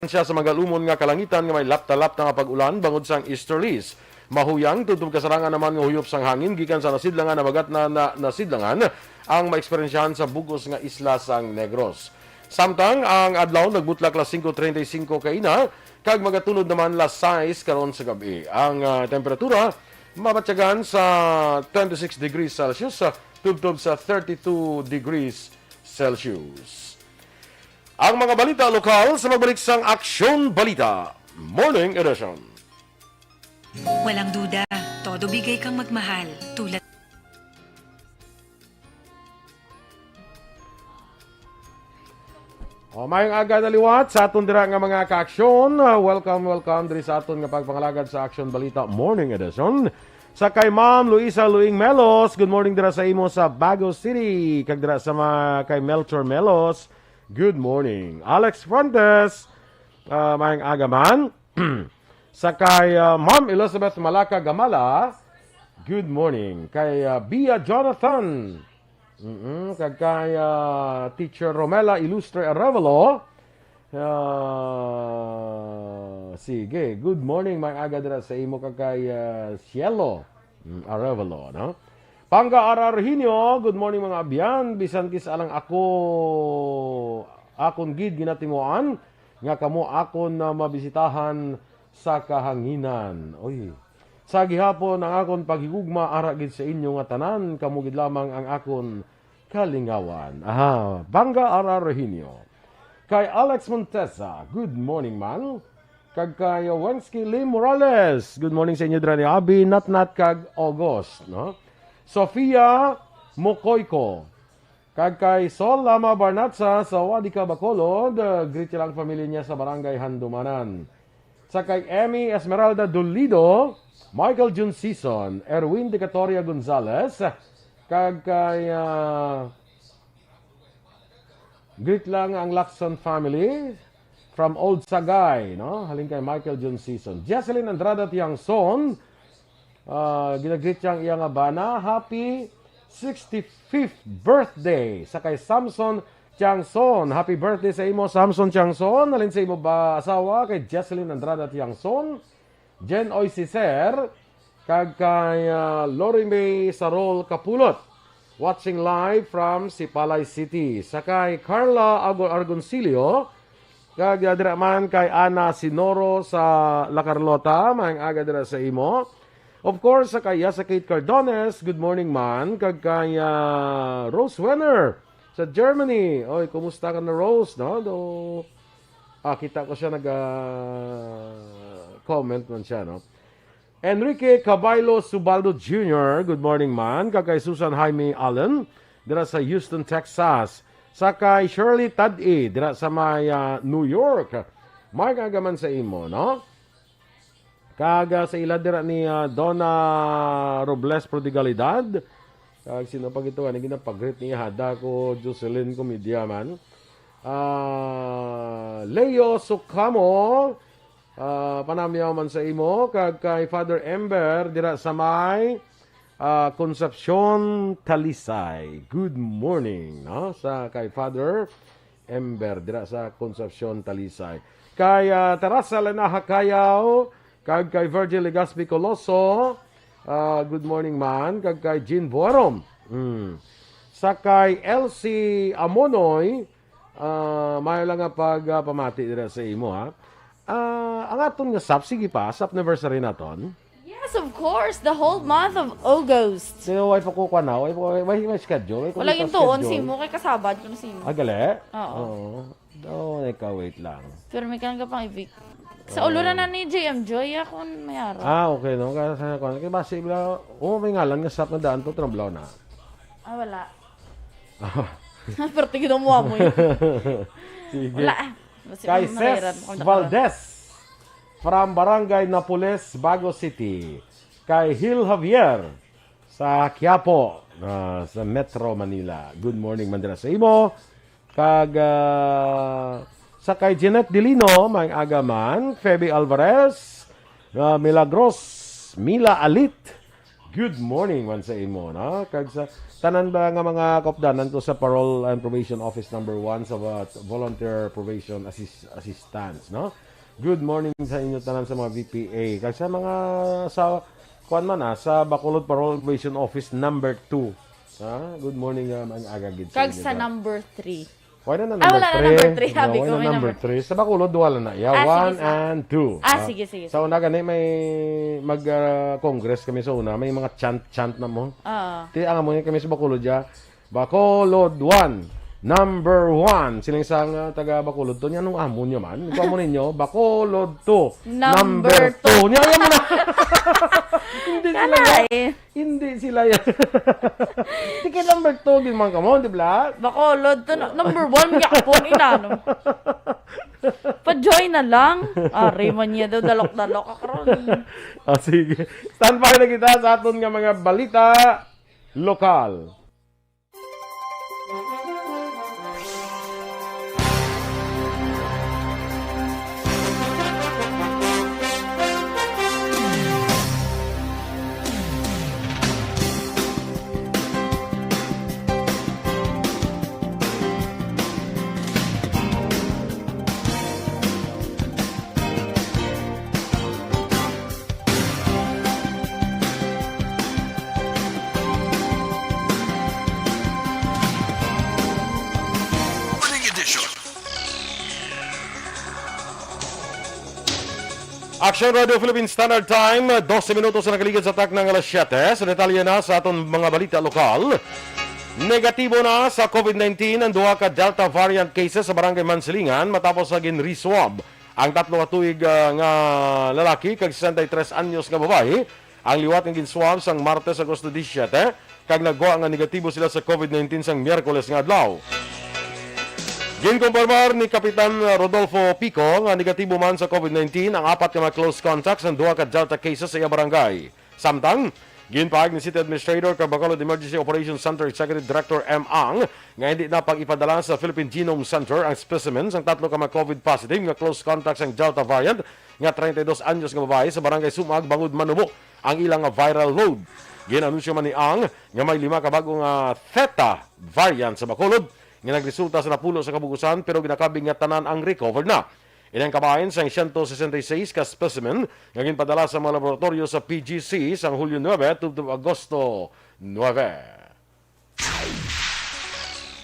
Siya sa magalumon nga kalangitan nga may lapta-lapta nga pag-ulan bangod sang easterlies. Mahuyang tutong kasarangan naman nga huyop sang hangin gikan sa nasidlangan na bagat na nasidlangan ang maeksperiensyahan sa bugos nga isla sang Negros. Samtang ang adlaw nagbutlak las 5:35 kaina kag magatunod naman las 6 karon sa gabi. Ang temperatura mabatyagan sa 26 degrees Celsius tubtob sa 32 degrees Celsius. Ang mga balita lokal sa magbalik sang Aksyon Balita Morning Edition. Walang duda, todo bigay kang magmahal. Tulad Mayong aga na liwat sa aton dira nga mga ka-aksyon. Welcome diri sa aton nga pagpangalagad sa Aksyon Balita Morning Edition. Sa kay Ma'am Luisa Luing Melos, good morning dira sa imo sa Bago City. Kag dira sa kay Melchor Melos, good morning. Alex Fuentes, mayang agaman. Sa kay Ma'am Elizabeth Malaka Gamala, good morning. Kay Bia Jonathan, kag kay Teacher Romela Ilustre Arevalo, sige, good morning mayang aga dira sa imo kag kay Cielo Arevalo, no? Pangga Ararhinyo, good morning mga abyan. Bisan kis alang akon gid ginatimuan nga kamo akon na mabisitahan sa kahanginan. Oy. Sa gihapon ang akon paghigugma ara gid sa inyo nga tanan, kamo gid lamang ang akon kalingawan. Aha, Pangga Ararhinyo. Kay Alex Montesa, good morning man. Kag kay Wensky Lee Morales, good morning sa inyo dira ni Abi Natnat kag August, no? Sofia Mokoyko. Kag kay Sol Lama Barnatsa sa Wadika Bacolod, greet lang pamilya niya sa Barangay Handumanan. Sa kay Emmy Esmeralda Dolido, Michael Jun Season, Erwin De Catoria Gonzalez, kag kay greet lang ang Lacson family from Old Sagay, no? Halin kay Michael Jun Season. Jesselyn Andrada Tiangson, ginagreet siyang iyang abana, happy 65th birthday sa kay Samson Tiangson. Happy birthday sa imo Samson Tiangson. Alin sa imo ba asawa kay Jesselyn Andrada Tiangson, Jen Oisiser, kag kay Lori May Sarol Kapulot, watching live from Sipalay City. Sa kay Carla Argoncillo, kag dira man kay Ana Sinoro sa La Carlota, maayong aga dira sa imo. Of course, sa kay Kate Cardones, good morning man. Kag kay Rose Wenner sa Germany. Oy, kumusta ka na Rose, no? Kita ko siya comment man siya, no? Enrique Caballo Subaldo Jr., good morning man. Kag kay Susan Jaime Allen, dira sa Houston, Texas. Sa kay Shirley Tadi, dira sa New York. May kagaman sa imo, no? Kaga sa ila dira ni Donna Robles Prodigalidad. Kag sino pa gito ani ginapag-greet niya hada ko Jocelyn Comedia man. Leo Sukamo, panamyaw man sa imo. Kag kay Father Ember dira sa may Concepcion Talisay. Good morning, no? Sa kay Father Ember dira sa Concepcion Talisay. Kay Teresa Lena Hakayaw, kag kay Virgil Legaspi Coloso, good morning man. Kag kay Jean Boarom. Sa kay Elsie Amonoy, mayo lang nga pagpamati dira sa imo ha. Ang aton nga sap, sige pa, sap anniversary naton. Yes, of course. The whole month of August. Sino way pa kukuha na? Way schedule? Wala yung tuon, simo kay kasabad ko na simo. Gali? Oo. Oo, wait lang. Pero may kanang pang evict. Sa ulo na ni JM Joy, ako mayara. Okay, no? Kaya basi, may ngalan nga sap na daan to, tramblaw na. Wala. Pero tigil mo mo yun. Sige. Wala. Kay Ces Valdez, from Barangay Napoles, Bago City. Kay Hil Javier, sa Quiapo, sa Metro Manila. Good morning, mandira sa imo. Kag sa kay Jeanette Dilino, may agaman. Feby Alvarez, Milagros, Mila Alit. Good morning man sa imo, no? Kag sa tanan ba nga mga kopdanan to sa Parole and Probation Office number 1 sa Volunteer Probation Assistance, no? Good morning sa inyo tanan sa mga VPA. Kag sa mga sa kuan man sa Bacolod Parole and Probation Office number 2. Good morning ang agagid Kag sa number 3. Wala na wala na number 3. Sabi ko wala may na number 3. Sa Bacolod, wala na. Yeah, 1 and 2. Sige. Sa una gani may mag-congress kami sa una. May mga chant na mo. Ti ang amo kami sa Bacolod ya. Bacolod 1. Number 1. Silang isang taga Bacolod to. Anong amo nyo man? Ito amo ninyo. Bacolod 2. Number 2. Niya mo na. Hindi sila yan. Hindi sila yan. Ticket number 2. Gilman ka mo, di ba? Bacolod to. Number 1. Yakapon inano. Pa-join na lang. Raymond niya daw. Dalok-dalok akaroon. Sige. Stand by na kita sa aton nga mga balita lokal. Aksyon Radio Philippine Standard Time, 12 minutos na nakaligid sa tak ng alas 7. Sa detalye na sa aton mga balita lokal. Negatibo na sa COVID-19 ang duha ka Delta variant cases sa barangay Mansilingan matapos sa gin-reswab ang 3 ka tuig nga lalaki kag 63 anyos nga babae. Ang liwat ng gin-swab sang Martes, Agosto 17 kag nagwa nga negatibo sila sa COVID-19 sang Miyerkules nga adlaw. Ginkumpirmar ni Kapitan Rodolfo Pico nga negatibo man sa COVID-19 ang 4 ka mga close contacts ng 2 ka Delta cases sa iya barangay. Samtang, ginpaag ni City Administrator kag Bacolod Emergency Operations Center Executive Director M. Ang nga hindi na pag-ipadala sa Philippine Genome Center ang specimens ang 3 ka mga COVID positive nga close contacts ang Delta variant nga 32 anyos nga babae sa barangay Sumag, Bangud, Manubo ang ilang viral load. Ginanunsyo man ni Ang nga may 5 ka bagong Theta variant sa Bacolod nga nagresulta sa napulo sa kabugusan pero ginakabing nga tanan ang recovered na. Ilang kabahin sa 166 ka specimen nga ginpadala sa mga laboratorio sa PGC sa Hulyo 9 tubtob Agosto 9.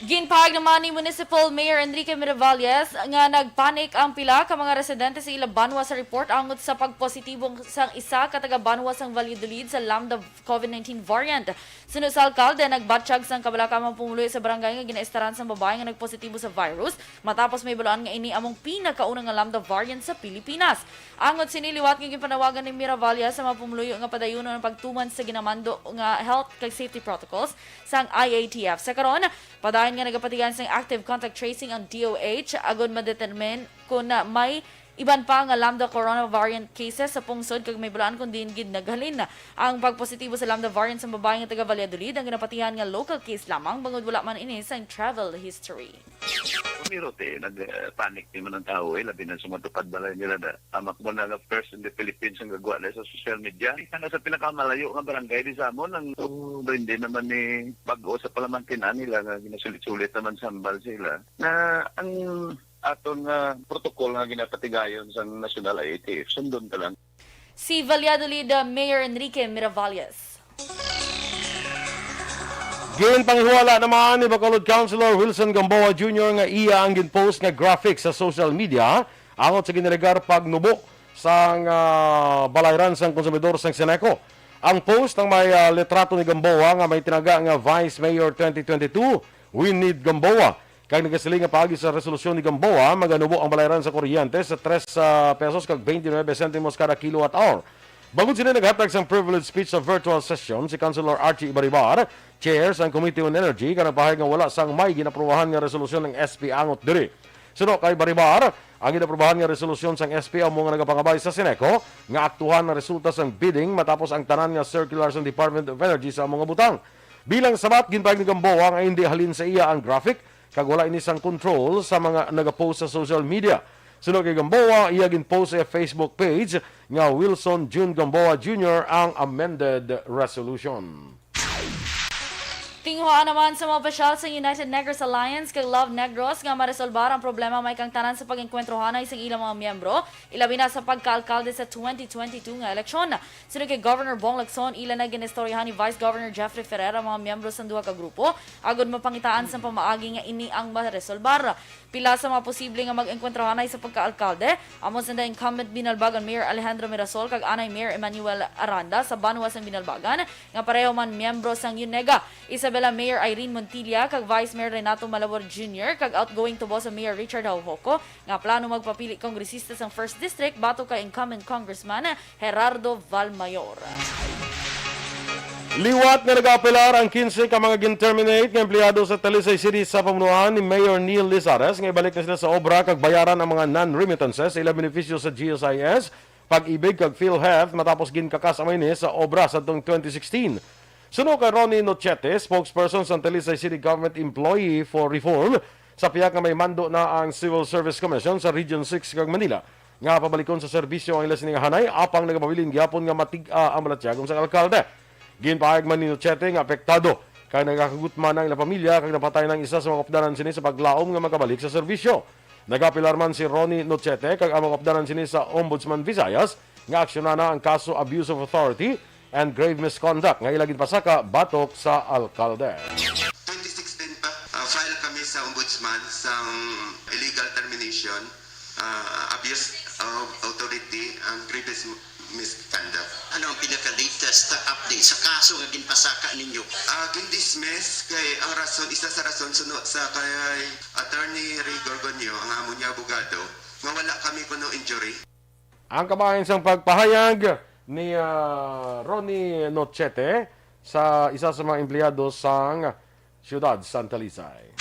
Ginpahag naman ni Municipal Mayor Enrique Miravalles nga nagpanik ang pila ka mga residente sa ila Banwa sa report angot sa pagpositibong sang isa ka taga Banwa sang Valladolid sa Lambda COVID-19 variant. Sunod sa alkalde, nagbatsyag sang kabalakaman pumuloy sa barangay nga ginaestaran sang babae nga nagpositibo sa virus matapos may balaan nga ini among pinakaunang nga Lambda variant sa Pilipinas. Angot siniliwat nga ginpanawagan ni Miravalles sa mga pumuluyo nga padayuno ng pagtuman sa ginamando nga health kag safety protocols sang IATF. Sa karon, padayon nga nagapatigan sa active contact tracing ang DOH agon madetermine kung may iban pa nga Lambda corona variant cases sa pungsod kag may bulaan kung din gid naghalin na ang pagpositibo sa Lambda variant sa babae nga taga Valladolid ang ginapatihan nga local case lamang bangod wala man ini sa travel history. Mirote, nag-panic naman ng tao labi na sumatupad balay nila na amak mo na first in the Philippines ang gagawa na sa social media. Isa nga sa pinakamalayo nga barangay di sa amon ang brinde naman ni bago sa palamangkinan nila nga ginasulit-sulit naman sambal sila na ang atong protocol nga ginapatigayon sa National IATF. Sundon ka lang. Si Valladolid Mayor Enrique Miravalles. Ginpanghiwala naman ni Bacolod Councilor Wilson Gamboa Jr. nga iya ang ginpost nga graphics sa social media angot sa ginalegar pagnubo sang balayran sang konsumidor sang Seneco. Ang post ang may litrato ni Gamboa nga may tinaga nga Vice Mayor 2022, We Need Gamboa. Kag nagasiling nga paagi sa resolusyon ni Gamboa, maganubo ang balayran sa kuryente sa 3 pesos kag 29 sentimos kada kilowatt hour. Bangod sila naghatag sang privilege speech sa virtual session, si Councilor Archie Ibaribar, chair sang Committee on Energy, kanang pahayag nga wala sang may ginaprubahan nga resolusyon ng SP angot diri. Suno kay Ibaribar, ang ginaprubahan nga resolusyon sang SP ang mga nagapangabay sa Seneco, nga aktuhan na resulta sang bidding matapos ang tanan nga circular sang Department of Energy sa mga butang. Bilang sabat, ginpahayag ni Gamboa nga hindi halin sa iya ang graphic, kag wala ini sang control sa mga nagapost sa social media. Sunod kay Gamboa, iya ginpost sa Facebook page nga Wilson June Gamboa Jr. ang amended resolution. Tinguhaan naman sa mga opisyal sa United Negros Alliance kag Love Negros nga maresolbar ang problema may kang tanan sa pag-engkwentrohanay sa ilang mga miyembro, ilabi na sa pagkaalkalde sa 2022 nga eleksyon. Sunod kay Governor Bong Lacson, ila na ginestoryahan ni Vice Governor Jeffrey Ferrer ang mga miyembro sa duha ka grupo, agod mapangitaan sa pamaagi nga ini ang maresolbar. Pila sa mga posible nga mag-engkwentrohanay sa pagkaalkalde, amo sa incumbent Binalbagan Mayor Alejandro Mirasol kag anay Mayor Emmanuel Aranda sa Banwa sang Binalbagan nga pareho man miyembro sang UNEGA. Isabela Mayor Irene Montilla kag Vice Mayor Renato Malabor Jr. kag outgoing Tubosa Mayor Richard Haujoco nga plano magpapili kongresista sang 1st District bato kay incumbent Congressman Gerardo Valmayor. Liwat nga nag-apelar ang 15 ka mga gin-terminate nga empleyado sa Talisay City sa pamunuan ni Mayor Neil Lizares nga ibalik na sila sa obra kag bayaran ang mga non-remittances sa ilang benepisyo sa GSIS, Pag-ibig kag PhilHealth matapos ginkakas-amay ni sa obra sa 2016. Suno kay Ronnie Nochete, spokesperson sa Talisay City Government Employee for Reform, sa piyak nga may mando na ang Civil Service Commission sa Region 6 kag Manila nga pabalikon sa serbisyo ang ilang sinihanay apang nagapabilin gyapon nga matig-a ang malatyagom sa alkalde. Ginpahayag man ni Nochete nga apektado kay nagakagutman ang ilang pamilya kag napatay ng isa sa mga kopdanan sini sa paglaom nga makabalik sa serbisyo. Nagapilar man si Ronnie Nochete kag ang mga kopdanan sini sa Ombudsman Visayas nga aksyonan na ang kaso abuse of authority and grave misconduct nga ilagin pasaka batok sa alkalde. 2016 pa, file kami sa Ombudsman sa illegal termination, abuse of authority and grave misconduct. Ano ang pinaka-latest update sa kaso nga ginpasaka ninyo? Gin-dismiss kay ang rason, isa sa rason sunod sa kay Attorney Ray Gorgonio, ang amo niya abogado, nga wala kami kuno injury. Ang kabayan sang pagpahayag ni Ronnie Nochete sa isa sa mga empleyado sang siyudad Santa Lisay.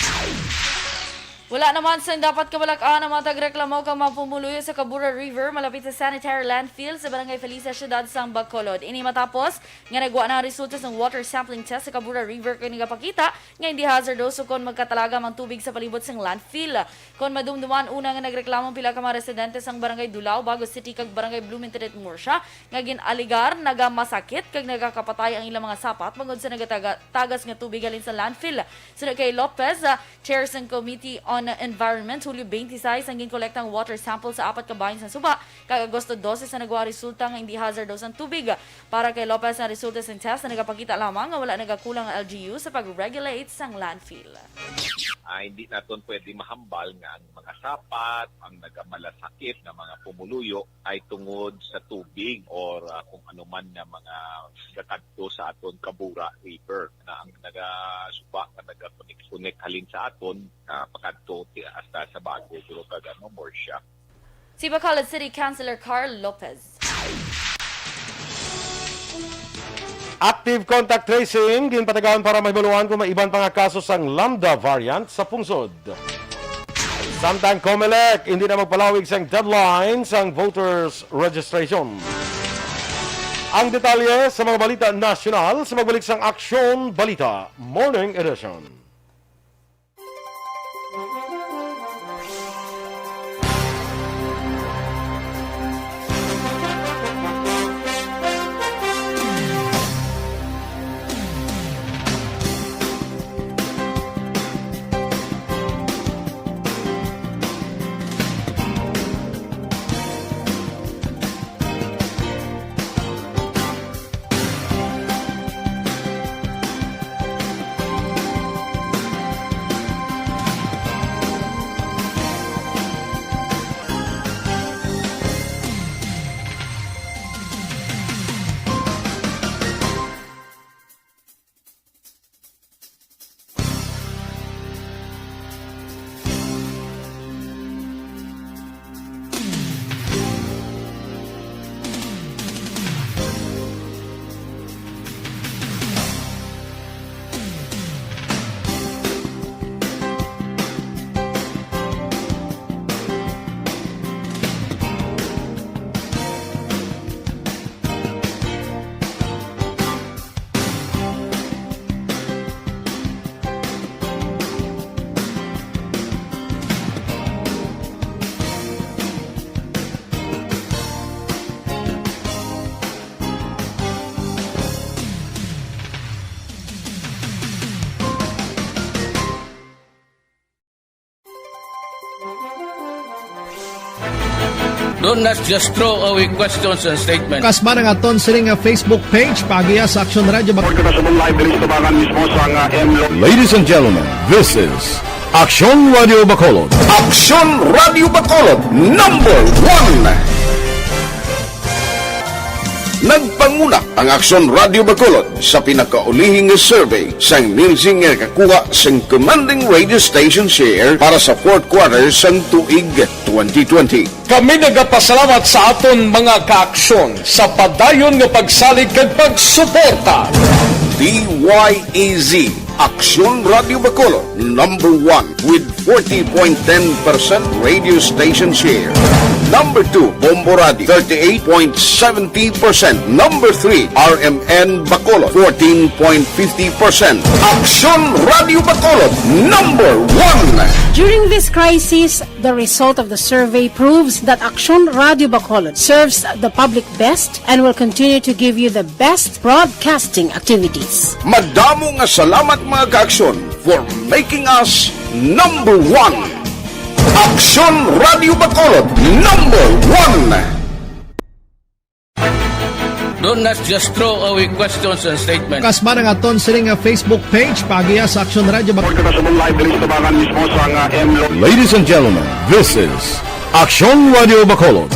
Wala naman sa dapat kabalak-an ang mga tagreklamo kang mapumuluyo sa Cabura River malapit sa sanitary landfill sa Barangay Felicia, Syudad sang Bacolod. Ini matapos nga nagwa na ang resulta ng water sampling test sa Cabura River kay nagapakita nga hindi hazardous kung magkatalaga ang tubig sa palibot sang landfill. Kung madumduman una nga nagreklamo pila ka mga residente sang Barangay Dulao, Bago City kag Barangay Blumentritt, Murcia nga ginaligar nagamasakit kag nagakapatay ang ilang mga sapat bangod sa nagatagas nga tubig halin sa landfill. Sunod kay Lopez, chair sang Committee on Environment, Hulyo 26 ang ginkolektang water sample sa 4 ka bahin sa Suba. Kag Agosto 12 sa nagawa resulta nga hindi hazardous ang tubig. Para kay Lopez ang resulta sa test na nagapakita lamang nga wala nagakulang ang LGU sa pag-regulate sang landfill. Hindi naton pwede mahambal nga ang mga sapat, ang nagamalasakit na mga pumuluyo ay tungod sa tubig or kung ano man na mga gatagto sa aton Cabura River na ang nagasuba nga nagakunik halin sa aton pakadto hasta sa Bago pero kag Murcia. Si Bacolod City Councilor Carl Lopez. Active contact tracing ginpatagaan para mahibaluan kung may ibang pang kaso sang Lambda variant sa pungsod. Samtang COMELEC hindi na magpalawig sang deadline sang voters registration. Ang detalye sa mga balita nasyonal sa magbalik sang Aksyon Balita Morning Edition. Don't not just throw away questions and statements. Kasma ng aton sining Facebook page pagiya sa Aksyon Radio Ladies and gentlemen, this is Aksyon Radio Bacolod. Aksyon Radio Bacolod #1. Nagpanguna ang Aksyon Radio Bacolod sa pinakaulihing survey sa emerging nga kakuha sa commanding radio station share para sa fourth quarter sa tuig 2020. Kami nagapasalamat sa aton mga kaaksyon sa padayon nga pagsalig kag pagsuporta. DYEZ Aksyon Radio Bacolod #1 with 40.10% radio station share. Number 2, Bombo Radio 38.70%. Number 3, RMN Bacolod 14.50%. Aksyon Radio Bacolod #1. During this crisis, the result of the survey proves that Aksyon Radio Bacolod serves the public best and will continue to give you the best broadcasting activities. Madamo nga salamat mga kaaksyon for making us #1. Aksyon Radio Bacolod #1. Don't not just throw away questions and statements. Kasma ng aton sining Facebook page pagiya sa Aksyon Radio Ladies and gentlemen, this is Aksyon Radio Bacolod.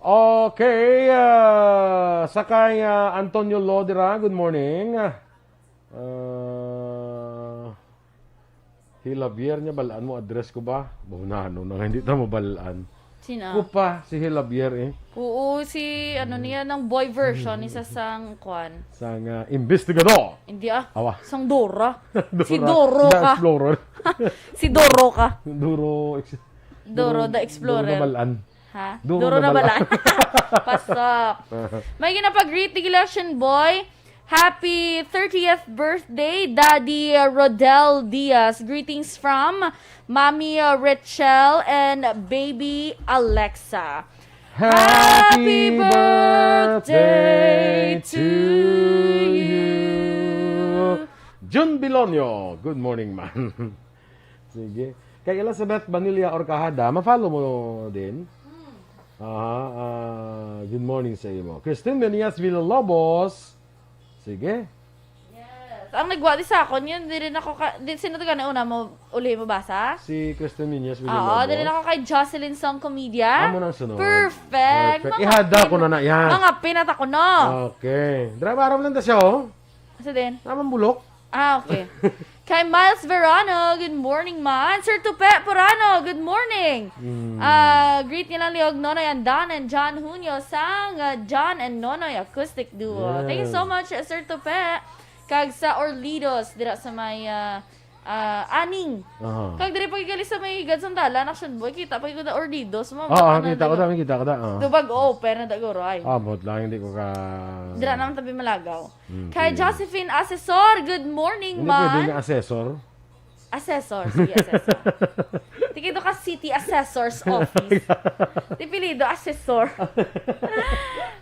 Okay, sakay Antonio Lodera, good morning. Hilabier niya, balaan mo, address ko ba? Bunano na, hindi na mabalaan. Sino? Ko pa, si Hilabier Oo, si ano niya ng boy version, isa sang kwan. Sang investigador. Hindi Awa. Sang Dora. Dora. Si Doro The ka. Explorer. Si Doro ka. Doro the Explorer. Doro na balaan. Ha? Duro Duro na na balaan. Pasok. May ginapag-greet the election boy. Happy 30th birthday, Daddy Rodel Diaz. Greetings from Mommy Rachel and Baby Alexa. Happy birthday to you. Jun Bilonio. Good morning, man. Sige. Kay Elizabeth Banilla Orcahada, ma-follow mo din. Good morning sa iyo. Christine Benias Villalobos. Sige. Yes. Ang nagwadi sa akin, yun, di rin ako, sino ito ka na una mo, uli mo basa? Si Christine Benias Oo, Villalobos. di rin ako kay Jocelyn Song Comedia. Amo nang sunod. Perfect. Ihada ko na yan. Mga pinata ko no. Okay. Drive araw lang ta siya, oh. Kasi din? Naman bulok. Okay. Kay Miles Verano, good morning, man. Sir Tupe Porano, good morning. Greet niya lang liog Nonoy Andan and John Junio sang John and Nonoy Acoustic Duo. Yes. Thank you so much, Sir Tupe. Kag sa Orlidos, dira sa may aning. Kag diri pagkigali sa may higad sandala, Aksyon boy, kita pag da Orlidos mo. Kita ko da. Dubag open na daguro ay. But lang hindi ko ka... Dira naman tabi malagaw. Kay Josephine Assessor, good morning, Hindi man. pwede nga assessor. Assessor, sige, assessor. Tikido ka City Assessor's Office. Tipilido, assessor.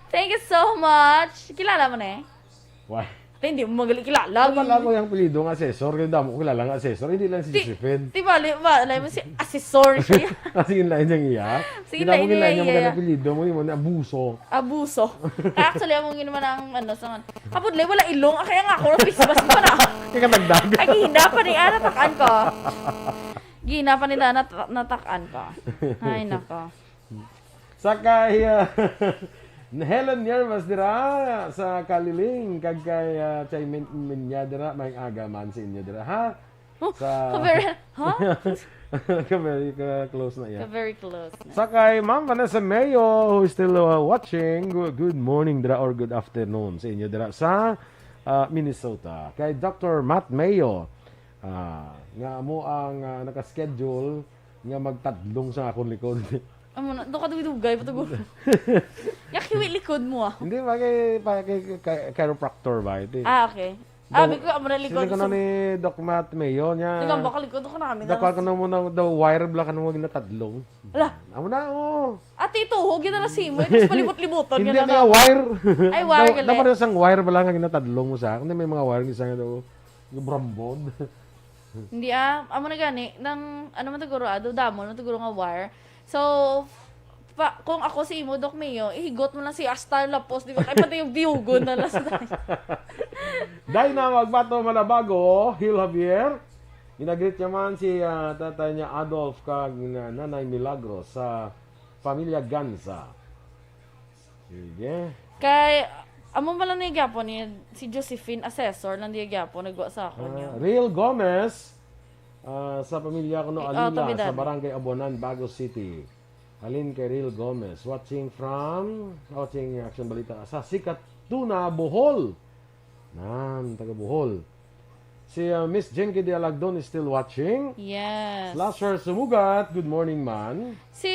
Thank you so much. Kilala mo na eh? Why? Hindi mo magaling kilala. Wala ko yung pilido ng assessor. Kasi damo ko kilala ng assessor. Hindi lang si Josephine. Di ba, mo si assessor siya. Kasi yun lang niyang iya. Sige, Hindi mo lain kilala niya niya magandang pilido mo. Yung mga abuso. Abuso. Actually, among naman ang ano sa man. Kapudlay, wala ilong. Kaya nga ako, pisbas ko na. Kaya nagdag. Ay, hinapan ni natakaan ko. Ginapan nila natakaan ko. Ay, nako. Sakay, Helen Yermas dira sa Kaliling. Kag kay Chay Minya dira. May agaman sa inyo dira. Ha? Sa... Very close na yan. Very close. Sakay, Ma'am Vanessa Mayo, who is still watching. Good morning dira or good afternoon sa inyo dira sa Minnesota. Kay Dr. Matt Mayo, nga mo ang nakaschedule nga magtadlong sa akong likod. Amo na, doon ka dugay pa to. Yakiwi likod mo ah. Hindi ba kay chiropractor ba ito? Okay. Abi ko amo na likod. Sili ko na ni Doc Matt Mayo niya. Ikaw baka likod ko na kami. Dakwa ko na muna the wire bla ka na mo ginatadlong. Ala. Amo na Ate ito, huwag yun na simo. Tapos palibot-libotan. Hindi na wire. Ay, wire galit. Dapat isang wire ba lang nga ginatadlong mo sa akin. May mga wire isa nga daw. Yung brambod. Hindi amo na gani nang ano man siguro damon man siguro nga wire. So kung ako si Imo Doc Mayo, ihigot mo lang si Astar Lapos, di ba? Kaya pati yung biyugon na lang sa Dahil na magbato malabago, Hil Javier. Ginagreet niya man si tatay niya Adolf kag nanay Milagro sa pamilya Ganza. Sige. Kay amo man lang ni gyapon ni si Josephine Assessor lang di gyapon nagwa sa ako niya. Real Gomez sa pamilya ko no Alila Tabidad. sa Barangay Abonan, Bago City. Halin kay Real Gomez watching Aksyon Balita sa Sikat Tuna, Bohol. Taga Bohol. Si Miss Jenky de Alagdon is still watching. Yes. Slasher Sumugat, good morning man. Si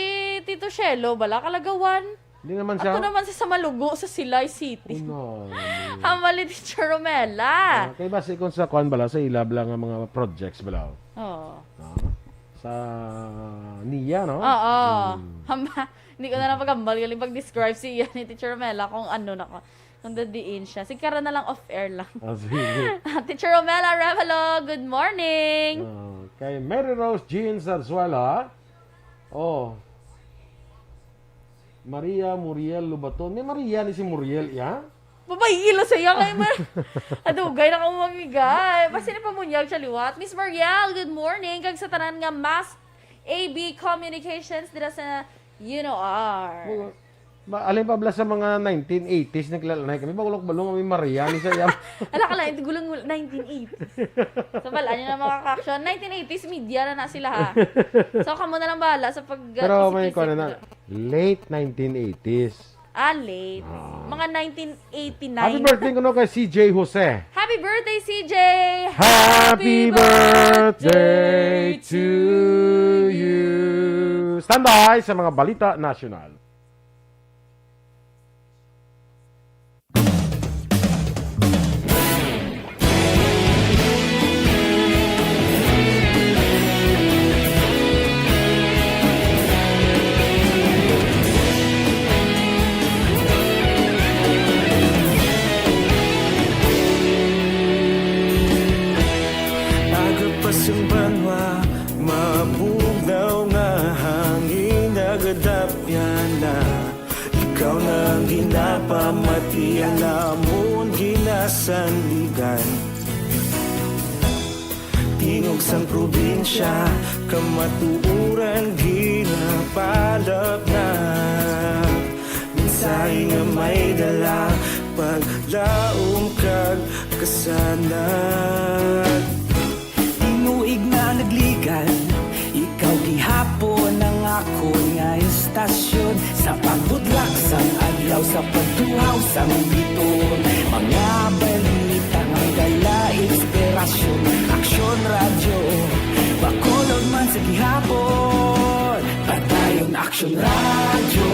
Tito Shelo bala kalagawan. Hindi naman siya. Ako naman sa Malugo sa Silay City. No. Hamali Teacher Romela. Kay base kung sa kwan bala sa ilab lang ang mga projects bala. Oo. Sa niya no? Oo. Hindi ko na lang pagambal galing pag-describe si ni Teacher Romela kung ano na ko. Kung dadiin siya. Sigara na lang off-air lang. Sige. Teacher Romela Revelo, good morning! Kay Mary Rose Jean Sarzuela. Maria Muriel Lubaton. May Maria ni si Muriel, ya? Babayilo sa'yo kay Adugay na kong mamigay. Basta na pamunyag siya liwat. Miss Mariel, good morning. Kag sa tanan nga Mass AB Communications dira sa UNOR. Alin pa bala sa mga 1980s naglalay kami bagulok-balong kami Maria ni sayam. Ala kala ito gulong 1980s. So bala niyo na mga ka-action 1980s media na sila ha. So kamo na lang bahala sa pag pero may ko na late 1980s. Late. Mga 1989. Happy birthday ko no kay CJ Jose. Happy birthday CJ. Happy birthday to you. Stand by sa mga balita nasyonal. Ikaw nang ginapamati ang namon ginasandigan. Tingog sang probinsya, kamatuuran ginapalap na. Minsay nga may dala, paglaom kag kasanad. Tinuig na nagligan, ikaw gihapon ang ako nga istasyon. Sa pagbudlak sang adlaw, sa pagtuhaw sang biton. Mga balita ng dala, inspirasyon. Aksyon radyo, bakolod man sa gihapon. Patayon Aksyon radyo,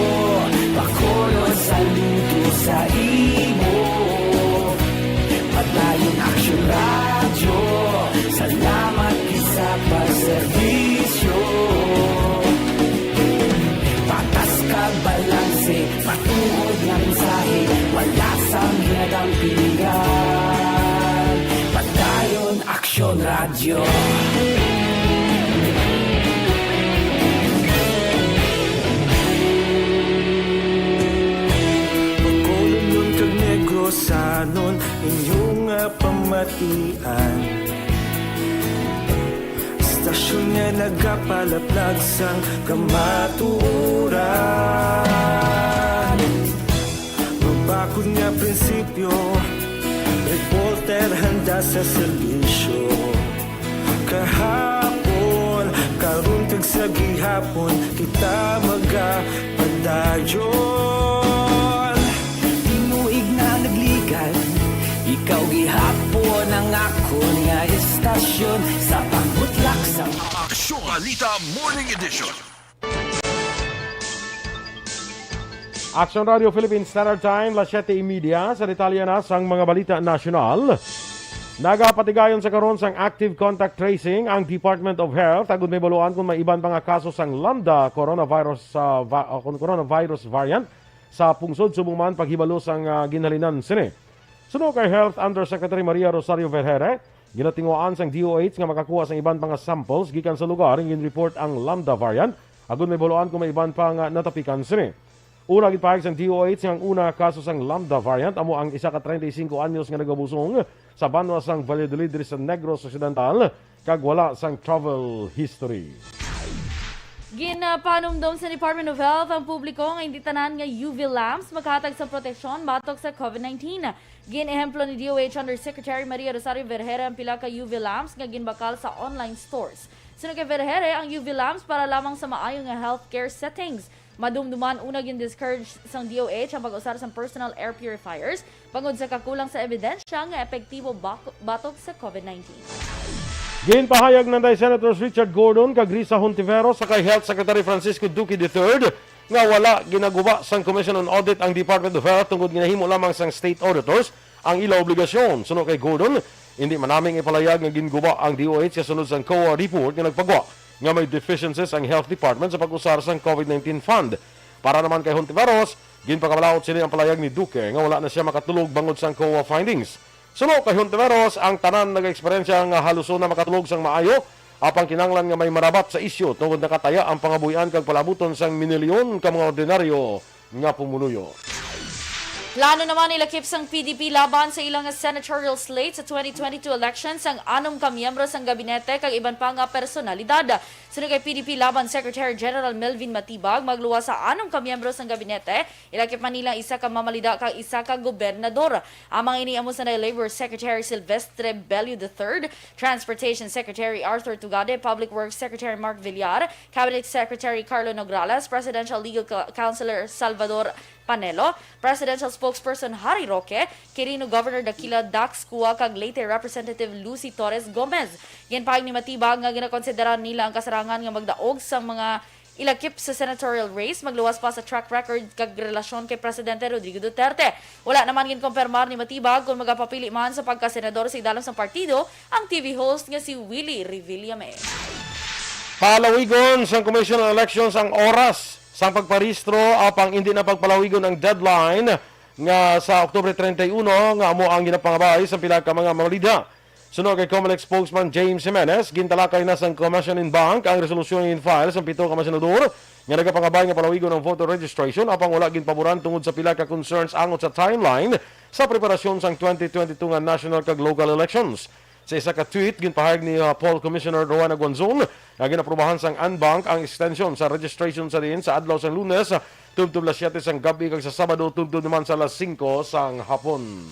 bakolod sa luto sa imo. Patayon Aksyon radyo, salamat isa pa serbisyo. Patas kag balanse, patuod ng mensahe, wala sang hinadang pilihan. Patayon Aksyon radyo. Pagkolon kag negrosanon, inyong pamatian. Istasyon nga nagapalaplag sang kamatuuran. Mabakod nga prinsipyo, reporter handa sa serbisyo. Kahapon, karon kag sa gihapon, kita magapadayon. Tinuig na nagligan, ikaw gihapon ang ako nga istasyon. Sa pagbutlak sa Aksyon Balita Morning Edition. Aksyon Radio Philippine Standard Time, las 7:30 sa detalye na sang mga balita nasyonal. Nagapatigayon sa karon sang active contact tracing ang Department of Health agud may baluan kung may iban pa nga kaso sang Lambda coronavirus variant sa pungsod Sumuman paghibalo sang ginhalinan sini. Suno kay Health Undersecretary Maria Rosario Vergere, Ginatinguaan sang DOH nga makakuha sang iban pang samples gikan sa lugar ngin report ang Lambda variant agon may buluan kung may iban pang natapikan sini. Una gipahig sang DOH nga ang una kaso sang Lambda variant amo ang isa ka 35 anyos nga nagabusong sa banwa sang Valladolid diri sa Negros Occidental kag wala sang travel history. Ginapanumdum sa Department of Health ang publiko nga hindi tanan nga UV lamps maghatag sa proteksyon batok sa COVID-19. Ginehemplo ni DOH Undersecretary Maria Rosario Vergere ang pila ka UV lamps nga ginbakal sa online stores. Sunod kay Vergere, ang UV lamps para lamang sa maayo nga healthcare settings. Madumduman una gin-discourage sang DOH ang pag-usar sa personal air purifiers bangod sa kakulang sa ebidensya nga epektibo batok sa COVID-19. Ginpahayag ng Senators Richard Gordon kag Risa Hontiveros sa kay Health Secretary Francisco Duque III nga wala ginaguba sang Commission on Audit ang Department of Health tungod ginahimo lamang sang state auditors ang ila obligasyon. Sunod kay Gordon, hindi manaming ipalayag nga ginguba ang DOH sa sunod sang COA report nga nagpagwa nga may deficiencies ang Health Department sa pag-usar sang COVID-19 fund. Para naman kay Hontiveros, ginpakabalaot sila ang palayag ni Duque nga wala na siya makatulog bangod sang COA findings. Sunod kay Hontiveros, ang tanan nag-eksperyensya nga haluson na makatulog sang maayo apang kinanglan nga may marabat sa isyu tungod nakataya ang pangabuyan kag palabuton sang minilyon ka mga ordinaryo nga pumunuyo. Plano naman ilakip sang PDP laban sa ilang senatorial slate sa 2022 elections ang 6 ka miyembro sang gabinete kag iban pa nga personalidad. Sunod kay PDP laban Secretary General Melvin Matibag magluwas sa 6 ka miyembro sang gabinete, ilakip man nila isa ka mamalida kag isa ka gobernador. Amang iniamo sa Labor Secretary Silvestre Bello III, Transportation Secretary Arthur Tugade, Public Works Secretary Mark Villar, Cabinet Secretary Carlo Nograles, Presidential Legal Counselor Salvador Panelo, Presidential Spokesperson Harry Roque, Quirino Governor Dakila Dax Kua kag Leyte Representative Lucy Torres Gomez. Ginpahayag ni Matibag nga ginakonsidera nila ang kasarangan nga magdaog sa mga ilakip sa senatorial race, magluwas pa sa track record kag relasyon kay Presidente Rodrigo Duterte. Wala naman ginkonfirmar ni Matibag kung magapapili man sa pagkasenador sa idalang sa partido ang TV host nga si Willie Revillame. Palawigon sa Commission on Elections ang oras sa pagparehistro apang hindi na pagpalawigon ang deadline nga sa Oktubre 31 nga amo ang ginapangabay sa pila ka mga mamalida. Sunod kay Comelec spokesman James Jimenez, gintalakay na sang Commission in Bank ang resolusyon in file sa 7 ka senador nga nagapangabay nga palawigon ng voter registration apang wala ginpaboran tungod sa pila ka concerns angot sa timeline sa preparasyon sang 2022 nga national kag local elections. Sa isa ka tweet, ginpahayag ni Paul Commissioner Duran Aguanzon na ginaprobahan sang Anbank ang extension sa registration sa diin sa adlaw sang Lunes, tubtub las 7 sang gabi kag sa Sabado tubtub naman sa las 5 sang hapon.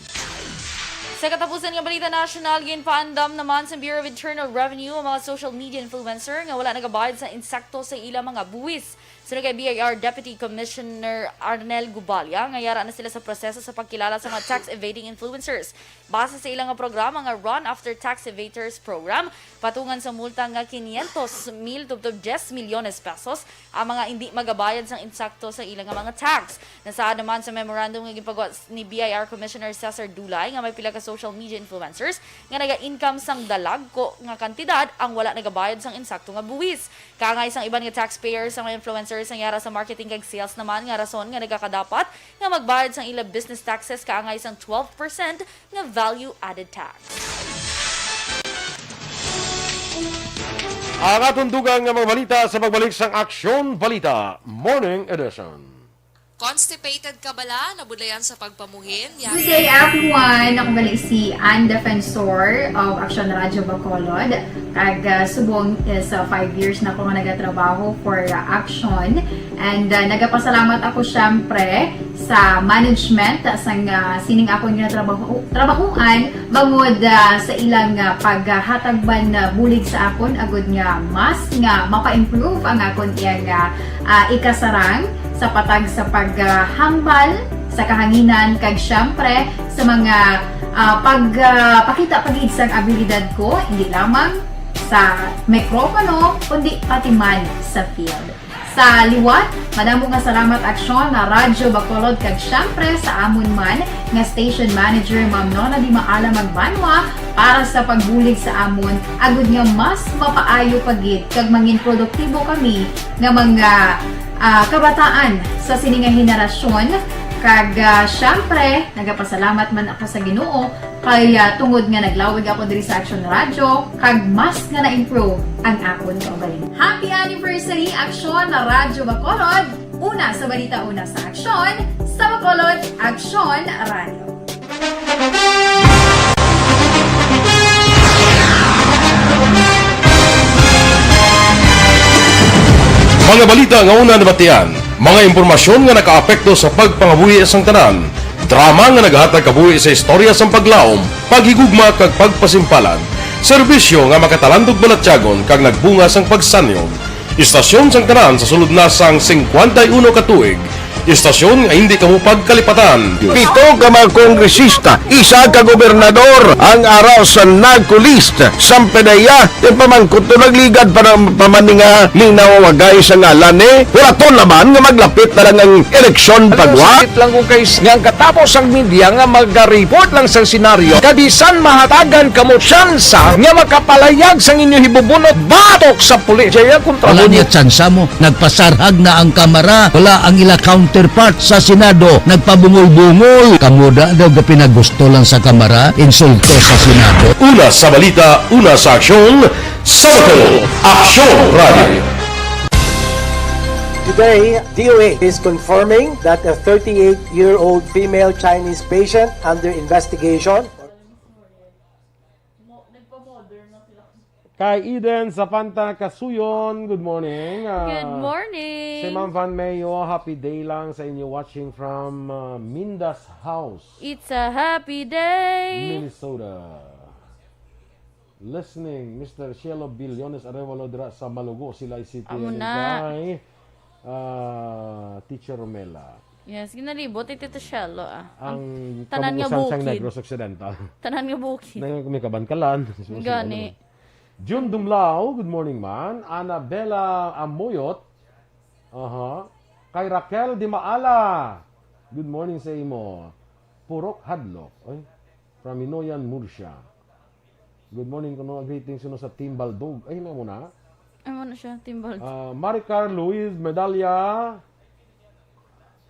Sa katapusan ng Balita National, ginpaandam naman sa Bureau of Internal Revenue ang mga social media influencer nga wala nagabayad sa insekto sa ilang mga buwis. Sunod kay BIR Deputy Commissioner Arnel Gubalya, ngayara na sila sa proseso sa pagkilala sa mga tax-evading influencers. Base sa ilang programa nga Run After Tax Evaders Program, patungan sa multa nga 500,000 tubtob 10 milyones pesos ang mga hindi magabayad sa insakto sa ilang mga tax. Nasaad naman sa memorandum nga ginpagawa ni BIR Commissioner Cesar Dulay nga may pila ka social media influencers nga naga-income sang dalag ko nga kantidad ang wala nagabayad sang insakto nga buwis. Kangay sang iban nga taxpayers sa mga influencers ang yara sa marketing kag sales naman nga rason nga nagakadapat nga magbayad sang ila business taxes kaangay sang 12% nga value added tax. Ang atong dugang nga mga balita sa pagbalik sang Aksyon Balita Morning Edition. Constipated ka bala? Nabudlayan sa pagpamuhin? Good day everyone! Ako balik si Ann Defensor of Aksyon Radio Bacolod. Kag subong is 5 years na ako nga nagatrabaho for Aksyon. And nagapasalamat ako syempre sa management sang sining ako nga trabahuan bangod sa ilang paghatagban bulig sa akon agud nga mas nga mapa-improve ang akon iyang ikasarang sa patag sa paghambal sa kahanginan kag syempre sa mga pagpakita pagid sang abilidad ko hindi lamang sa mikropono kundi pati man sa field. Sa liwat, madamo nga salamat Aksyon na Radyo Bacolod kag syempre sa amon man nga station manager Ma'am Nona Di Maala Magbanwa para sa pagbulig sa amon agud nga mas mapaayo pagid kag mangin produktibo kami nga mga kabataan sa sininga henerasyon kag syempre nagapasalamat man ako sa Ginoo Kaya tungod nga naglawig ako diri sa Aksyon Radyo, kag mas nga na-improve ang akon kaugaling. Happy anniversary Aksyon na Radyo Bacolod! Una sa balita, una sa Aksyon, sa Bacolod, Aksyon Radio. Mga balita nga una nabatian, mga impormasyon nga nakaapekto sa pagpangabuhi sang tanan, drama nga naghatag kabuhi sa istorya sang paglaom, paghigugma kag pagpasimpalan, serbisyo nga makatalandog balatyagon kag nagbunga sang pagsanyog, istasyon sang tanan sa sulod na sang 51 ka tuig, istasyon nga hindi kamupag kalipatan. 7 ka mga kongresista, 1 ka gobernador ang araw sa nagkulist sa pedaya yung pamangkot to nagligad para pamaninga linaw wagay sa ngalan walaton naman nga maglapit na lang ang eleksyon pagwa lang kung kayo nga katapos ang media nga mag-report lang sa senaryo kabisan mahatagan kamo tsansa nga makapalayag sa inyo hibubunot batok sa pulis wala niya tsansa mo nagpasarhag na ang kamera wala ang ila counterpart sa Senado nagpabungol-bungol kamuda daw pinagusto lang sa kamera insulto sa Senado. Una sa balita, una sa aksyon, sa Bacolod, Aksyon Radio. Today, DOA is confirming that a 38-year-old female Chinese patient under investigation. Kay Eden sa Panta Kasuyon, good morning. Good morning. Si Ma'am Van Mayo, happy day lang sa inyo watching from Minda's house. It's a happy day. Minnesota. Listening, Mr. Cielo Billones Arevalo dira sa Malugo, sila City kay Teacher Romela. Yes, ginalibot ito Shelo Ang tanan nga kabugusan sang bukid. Negros Occidental. Tanan nga bukid. May kabankalan. Gani. June Dumlao, good morning man. Annabella Amoyot. Kay Raquel Di Maala. Good morning sa imo. Purok Hadlok. From Inoyan, Murcia. Good morning kuno greetings sa Team Baldog. Ay na muna. Ay mo na siya, Team Baldog. Maricar Luis Medalya.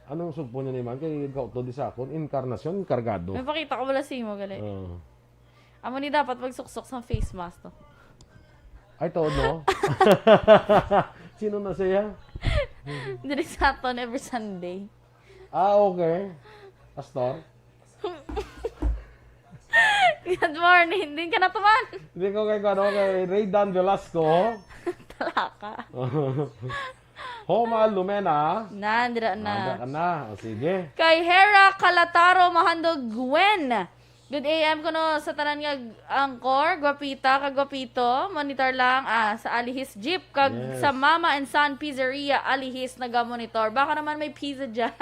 Anong sugpo niya naman? Kay Gauto di sa akon. Encarnacion Cargado. May pakita ko wala si mo gali. Amo ni dapat magsuksok sa face mask to. Ay, todo. Sino na siya? Diri sa aton every Sunday. Okay. Pastor? Good morning. Hindi ka na tuman. Hindi ko kay Raydan Velasco. Talaka. Homa Lumena. Nandira na. Nandira na. O, sige. Kay Hera Calataro Mahandog Gwen. Good AM ko no sa tanan nga angkor, gwapita, kagwapito, monitor lang sa Alihis Jeep, kag sa Mama and Son Pizzeria, Alihis naga-monitor. Baka naman may pizza dyan.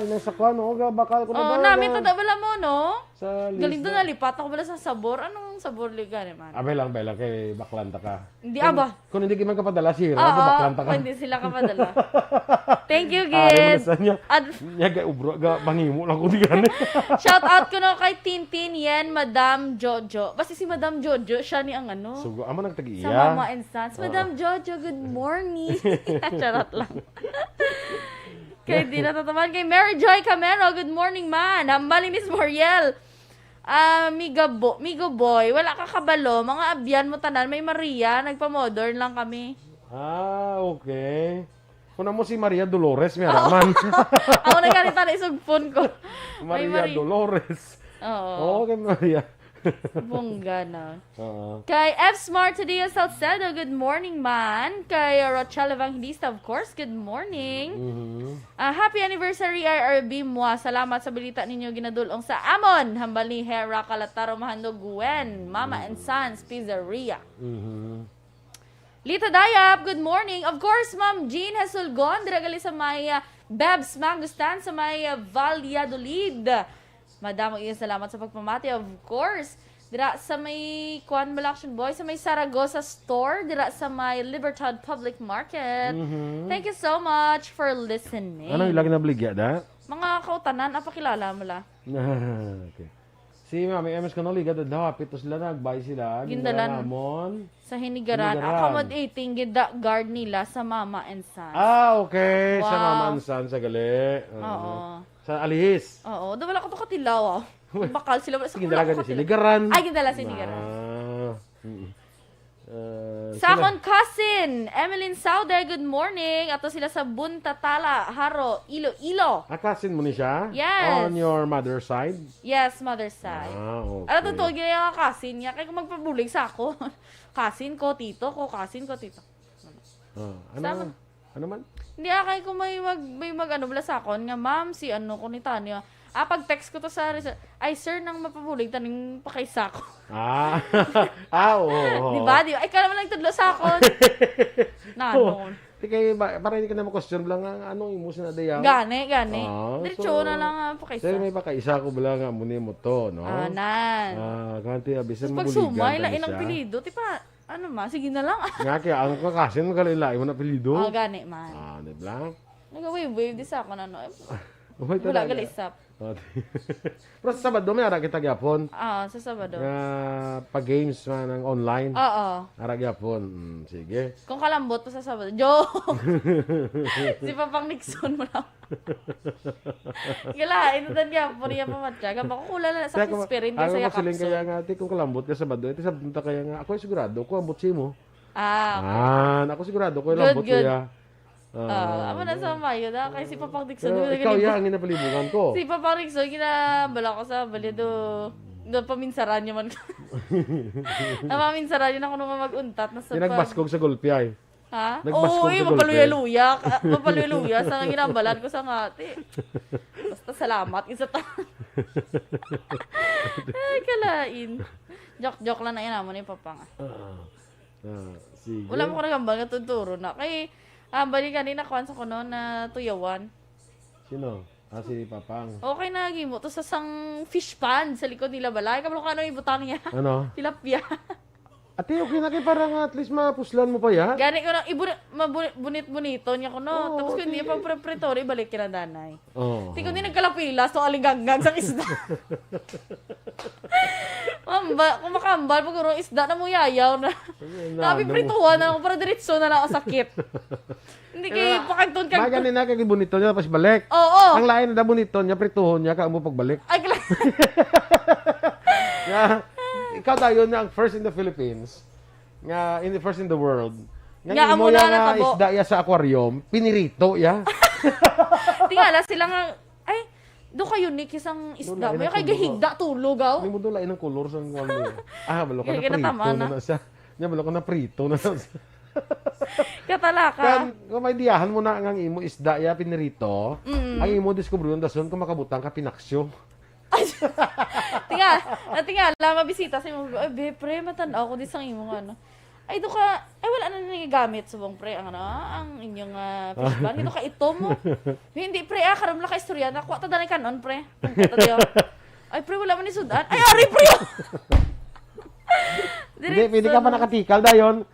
Nasa kwan, bakal ko na ba? Namin tadabala mo, no? Sa list. Galing doon nalipat ako bala sa sabor. Anong sabor liga naman? Belang, kay baklanta ka. Hindi, aba. Kung hindi man kapadala, sira, baklanta ka. Hindi sila kapadala. Thank you, Gid. Kay ubro, mangimo lang ko di gani. Shout out ko no kay Tintin Yen, Madam Jojo. Basta si Madam Jojo, siya ni ang ano. Sugo, ama nagtag-iya. Sa Mama and Sons. Madam Jojo, good morning. Charot lang. Kay di natataman kay Mary Joy Camero, good morning man. Hambali Miss Moriel. Migo boy, wala ka kabalo. Mga abyan mo tanan, may Maria, nagpa-modern lang kami. Okay. Kuna mo si Maria Dolores, may araman. Ako nagkalita na isugpon ko. Maria Dolores. Oo. Okay, Maria. Bongga na. Kay F. Smart Tadia Salcedo, good morning man. Kay Rochelle Evangelista, of course, good morning. Happy anniversary IRB Mua. Salamat sa balita ninyo ginadulong sa Amon. Hambal ni Hera Calataro Mahandog Gwen, Mama and Sons Pizzeria. Lita Dayap, good morning. Of course, Ma'am Jean Hasulgon, diragali sa may Babs Mangustan sa may Valladolid. Madamo iyo salamat sa pagpamati, of course. Dira sa may Kwan Malaction Boy, sa may Saragossa Store, dira sa may Libertad Public Market. Thank you so much for listening. Ano yung lagi na bligya da? Mga kautanan, apakilala mo la. Okay. Si Mami MS Kanoli, gada daw, pito sila nagbay sila. Gindalan. Sa Hinigaran. Accommodating gida guard nila sa Mama and Sons. Okay. Wow. Sa Mama and Sons, sa gali. Oo. Sa Alihis. Oo. Wala ka to katilaw. Bakal sila. Ginalaga ni Siligaran. Ay, ginala Siligaran. Sakon cousin, Emeline Sauder, good morning. Ato sila sa Buntatala, Haro, Iloilo. Cousin mo ni siya? Yes. On your mother's side? Yes, mother's side. Okay. Ano totoo, ginaya ka cousin niya. Kaya kung magpabulig sa ako. Cousin ko, tito ko, cousin ko, tito. Ano man? Hindi akay ko may ano bala sa akon nga, ma'am, si ano ko ni Tanya. Pag text ko to sa ay sir nang mapabulig taning pakaysa ko. Oo. Di ba? Ay kala mo lang tudlo sa akon. Nanon. Kaya para hindi ka na ma-question lang anong imo na dayaw. Gani. Diretso na lang pakaysa. Sir may pakaysa ko bala nga muni mo to, no? Nan. Kanti abisan mo buligan. Pag sumay la inang pilido, ti pa ano ma, sige na lang. Nga kaya ang kakasin mo kalila mo na pilido. Gani man. Di ba? Nag-wave di sa akon ano. Wala galisap. Pero sa Sabado may ara kita gyapon. Sa Sabado. Pag-games man ng online. Oo. Ara gyapon. Sige. Kung kalambot pa sa Sabado. Joke! Si Papang Nixon mo lang. Gala, inutan gyapon niya pamatya. Baka kulala sa spirit kasi ya kapso. Kaya nga ati kung kalambot ka Sabado, iti sabunta kaya nga ako sigurado ko ambot si mo. Okay. Ako sigurado ko lambot kuya. Ama na sa mayo na kay si Papang Dixon. Ikaw ang inapalibugan ko. Si Papang Dixon, ginabala ko sa balido. Paminsaran niya man. Napaminsaran niya na kung mag-untat. Nagbaskog sa gulpi ay. Ha? Oo, mapaluya-luya. Mapaluya-luya sa ginambalan ko sa ngati. Basta salamat. Isa ta. Ay, kalain. Joke lang na yan naman ni Papang. Sige. Wala mo ko nagambal nga tuturo na. Kay, bali kanina kwan sa kuno na tuyawan. Sino? Si Papang. Okay na, gimo. To sa sang fish pan sa likod nila balay. Kabalo ka ano ibutang niya. Ano? Tilapia. Ate, okay na kayo parang at least mapuslan mo pa ya? Gani ko na, mabunit-bunito niya ko no. Tapos kung hindi pa preparatory, balik kina danay. Hindi ko hindi nagkalapilas, to alingganggang sa isda. Kung makambal, pag isda na mo yayaw na. Sabi prituhan na ako para diretso na lang sakit. Hindi kayo pakagton ka. Magani na kay bonito niya tapos balik. Oo. Ang lain na bonito niya, prituhon niya, ka mo pagbalik. Ay, kala. Ikaw tayo na ang first in the Philippines, nga first in the world. Nga imo ya isda ya sa aquarium, pinirito ya. Tingala sila nga ay do kayo unique isang isda. May kay gahigda tulog aw. Ni mo dula inang color sa ngwan. Balo ka na prito na siya. Nya balo ka na prito na siya. Katalaka. Kung may diyahan mo na ang imo isda ya pinirito, ang imo diskubre dason kung makabutang ka pinaksyo. Tinga lang mabisita sa imo. Ay, be, pre, matanaw ko di sang imo ano. Ay, do ka, ay wala na nagagamit subong pre ang ang inyong fish pan. Ito ka ito mo. Hindi pre, karam la ka istorya na kuha ta danay kanon pre. Ay, pre, wala man ni sudan. Ay, ari pre. Hindi ka pa nakatikal dayon.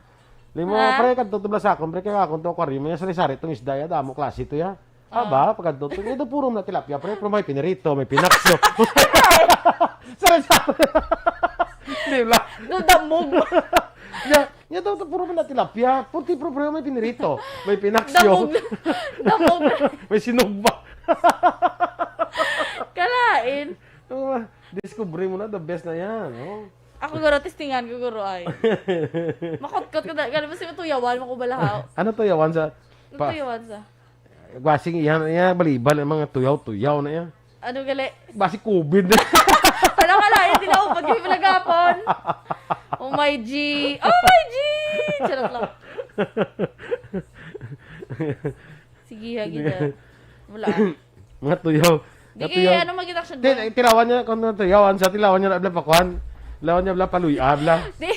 Limo pre kadto tubla sa akon pre kay akon to aquarium nya sari-sari tong isda ya damo klase to ya. Aba, pagkadto ito puro na tilapia pre, pero may pinirito, may pinakso. Sari-sari. Di ba? Damog. Nya to puro na tilapia, puti pro may pinirito, may pinakso. Damog. May sinugba. Kalain. Discovery mo na the best na yan, no? Ako guro testingan ko guro ay. Makot-kot ko na, ganun kasi tuyawan mo ko balahaw. Ano tuyawan sa? Tuyawan sa? Basing yan balibal ang mga tuyaw na yan. Ano gali? Basing COVID na. Ano kalain din ako pag yung pinagapon. Oh my G! Oh my G! Charot lang. Sige, hagi na. Wala. Mga tuyaw. Di kayo, ano mag-inaction ba? Tirawan niya, kung tuyawan sa tilawan niya na pakuan. Lawan niya paluya, bla. Di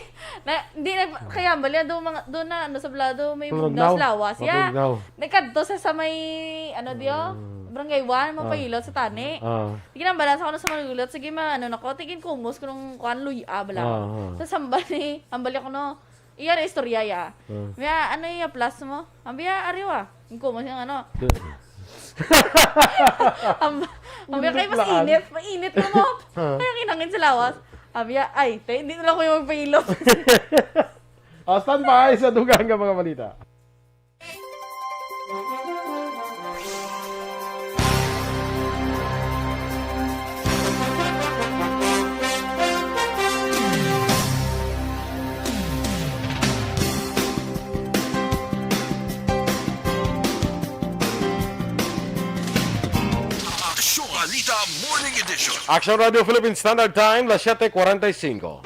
kaya bali do na ano sa blado may mugnaw lawas ya. Nagkadto sa may ano diyo, barangay 1 mapahilot sa tani. Tigin ang balance ako sa manulot sige ano nako tigin kumos kunong kuan luya bala. Sa sambal ni ambali ako no. Iya na istorya ya. Miya ano iya plus mo? Ambiya ariwa. Kumos yung ano. Ambiya kay mainit mo. Kaya kinangin sa lawas. Abya, ay, hindi na lang ko yung magpahilot. Stand by sa dugang ka mga balita. Balita Morning Edition. Aksyon Radio Philippine Standard Time, 7:45.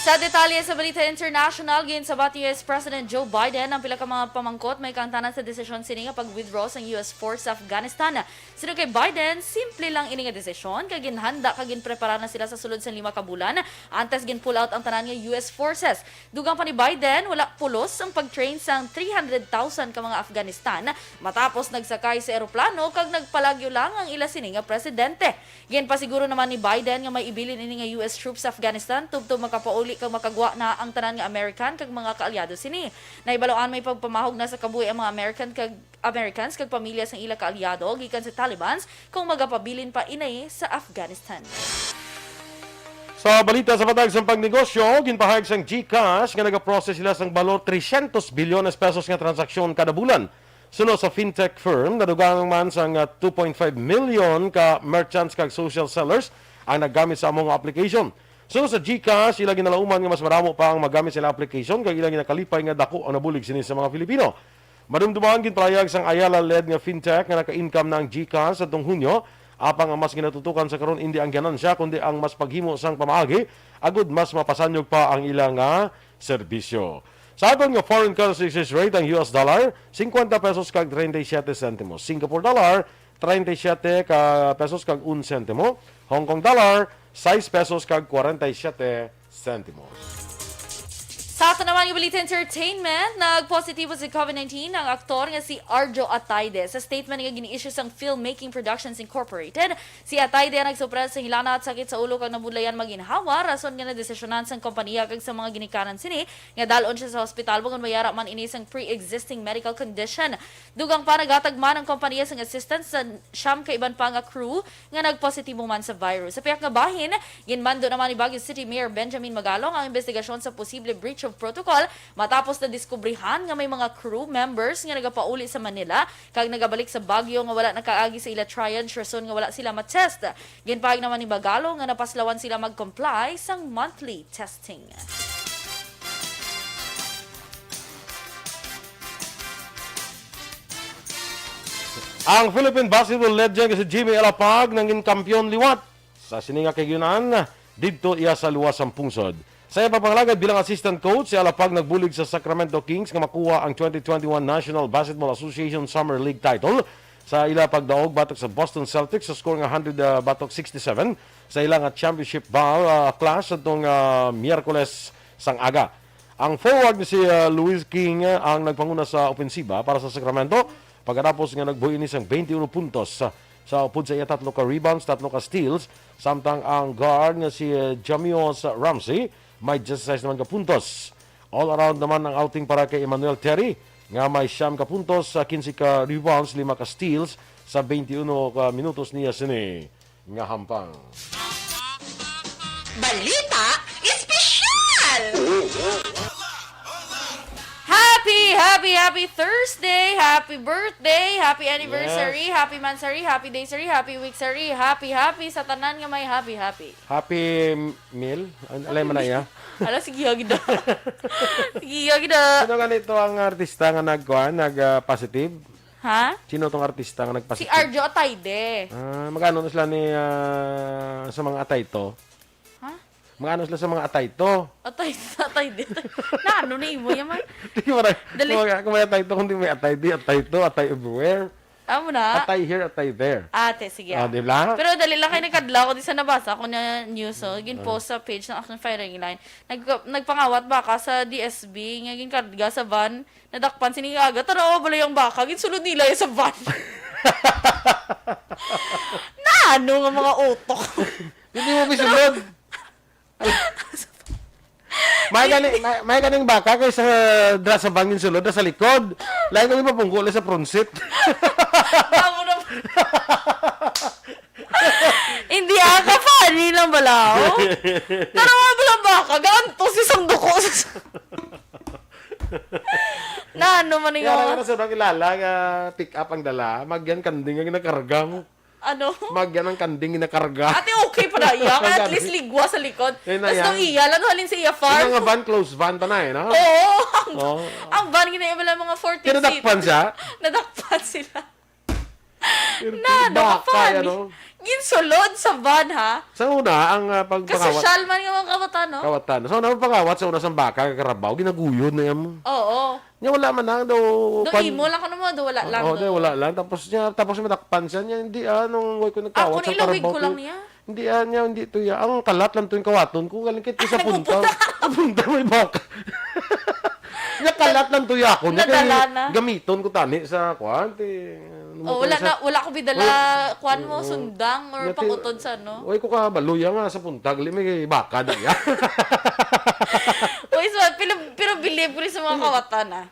Sa detalye sa Balita International, ginsabat ni US President Joe Biden ang pila ka mga pamangkot may kaangtanan sa desisyon sini nga pag-withdraw sa US force sa Afghanistan. Sino kay Biden, simple lang ini nga desisyon kay ginhanda kag ginprepara na sila sa sulod sa 5 ka bulan antes gin-pull out ang tanan nga US forces. Dugang pa ni Biden, wala pulos ang pag-train sang 300,000 ka mga Afghanistan matapos nagsakay sa eroplano kag nagpalagyo lang ang ila sini nga presidente. Ginpasiguro naman ni Biden nga may ibilin ini nga US troops sa Afghanistan tubtob makapauli kag makagwa na ang tanan nga American kag mga kaalyado sini. Naibaloan may pagpamahog na sa kabuhi ang mga Americans kag pamilya sang ila kaalyado gikan sa Taliban kung magapabilin pa inay sa Afghanistan. Sa balita sa patag sa pagnegosyo, ginpahayag sang GCash nga nagaprocess sila sang balor 300 bilyones pesos nga transaksyon kada bulan. Suno sa fintech firm, nadugang man sang 2.5 million ka merchants kag social sellers ang naggamit sa among application. So sa GCash, ila ginalauman nga mas maramo pa ang magamit sila application kay ila ginakalipay nga dako ang nabulig sini sa mga Pilipino. Madumduman ginpahayag sang Ayala-led nga fintech nga naka-income na ang GCash sa atong Hunyo, apang ang mas ginatutukan sa karon hindi ang ganansya kundi ang mas paghimo sang pamaagi agud mas mapasanyog pa ang ilang serbisyo. Sa aton nga foreign currency exchange rate ang US dollar 50 pesos kag 37 sentimos, Singapore dollar 37 ka pesos kag 1 sentimo, Hong Kong dollar 6 pesos kag 47 sentimos. Sa ato naman yung Balita Entertainment, nagpositibo sa COVID-19 ang aktor nga si Arjo Atayde. Sa statement nga gini-issue sang Filmmaking Productions Incorporated, si Atayde nagsupra sa hilana at sakit sa ulo kag nabudlayan maginhawa, rason nga na-desisyonan sang kompanya kag sa mga ginikanan sini, nga dalon siya sa hospital bagon mayara man ini sang pre-existing medical condition. Dugang pa nagatag man ang kompanya sang assistance sa siyam ka iban pa nga crew nga nagpositibo man sa virus. Sa piyak nga bahin, ginmando naman ni Baguio City Mayor Benjamin Magalong ang investigasyon sa posible breach of protocol matapos na diskubrihan nga may mga crew members nga nagapauli sa Manila kag nagabalik sa Baguio nga wala nakaagi sa ila triage rason nga wala sila ma-test. Ginpahayag naman ni Magalong nga napaslawan sila mag-comply sang monthly testing. Ang Philippine basketball legend si Jimmy Alapag nangin kampiyon liwat sa sininga kay Yunan didto iya sa luwas ang pungsod. Sa ipapangalagad bilang assistant coach, si Alapag nagbulig sa Sacramento Kings nga makuha ang 2021 National Basketball Association Summer League title sa ila pagdaog batok sa Boston Celtics sa score nga 100 batok 67 sa ilang championship ball clash atong Miyerkules sang aga. Ang forward ni si Luis King ang nagpanguna sa opensiba para sa Sacramento pagkatapos nga nagbuhi ni sang 21 puntos sa upod sa iya 3 ka rebounds, 3 ka steals, samtang ang guard nga si Jamios Ramsey may 16 naman ka puntos. All around naman ang outing para kay Emmanuel Terry nga may 9 ka puntos, 15 ka rebounds, 5 ka steals sa 21 ka minutos niya sini nga hampang. Balita Espesyal! Happy Thursday, happy birthday, happy anniversary, yes. Happy mansary, happy daysary, happy weeksary, happy sa tanan nga may happy. Happy meal? Alay man na iya? Ala, sige agad. Sige agad. Sino ganito ang artista nga nag-positive? Ha? Sino tong artista nga nag-positive? Si Arjo Atayde. Magkano na sila ni sa mga atay to? Magano sila sa mga atay to? Atay di. Na ano ni mo yaman? Di mo na. Kung may atay to, kundi may atay di, atay to, atay everywhere. Amo na. Atay here, atay there. Ate, sige. Di ba? Pero dali lang kayo nagkadlaw ko di sa nabasa ko na news. Gin-post sa page ng Aksyon Firing Line. Nagpangawat baka sa DSB. Nga ginkadga sa van. Nadakpan sinigaga. Tanawa bala yung baka. Ginsulod nila yung sa van. Na ano nga mga utok? Hindi mo bisulod. May ganing baka kay sa dra sa bangin sulod sa likod. Lain kami mapungkol sa pronsit. Hindi ka funny lang balao. Tanawa bala baka ganto si sanduko. Na ano man yung Kaya sa nang ilala nga pick up ang dala, magyan kanding ang nakarga mo. Ano? Magyan ang kanding nakarga. Ate, okay pa na iya. At least ligwa sa likod. Tapos nung iya, lalo halin sa iya farm. Yung mga van, close van pa na no? Oo. Ang van, ginaya wala mga 40 seat. Nadakpan siya? Nadakpan sila. Baka, ano? Ginsulod sa van, ha? Sa una, ang pagpangawat. Kasosyal man yung mga kawatan, no? Kawatan. Sa una, pagpangawat sa una sa baka, karabaw, ginaguyod na yan mo. Oo. Niya wala man lang daw. Doon imo lang ko naman, doon wala lang. Oo, wala lang. Tapos matakpan siya niya. Hindi, nung way ko nagkawat sa ilawig karabaw. ko lang niya. Hindi, niya, hindi to ya. Ang kalat lang to yung kawaton ko. Galing kit sa punta. Punta may baka. Niya kalat lang to ya ako. Nadala na. Gamiton ko tani sa kwan. Wala ko bidala kwan mo, sundang or pangutod sa ano. Uy, ko ka baluya nga sa punta. Gali may baka na ya. Uy, so, pero believe ko rin sa mga kawatan, ah.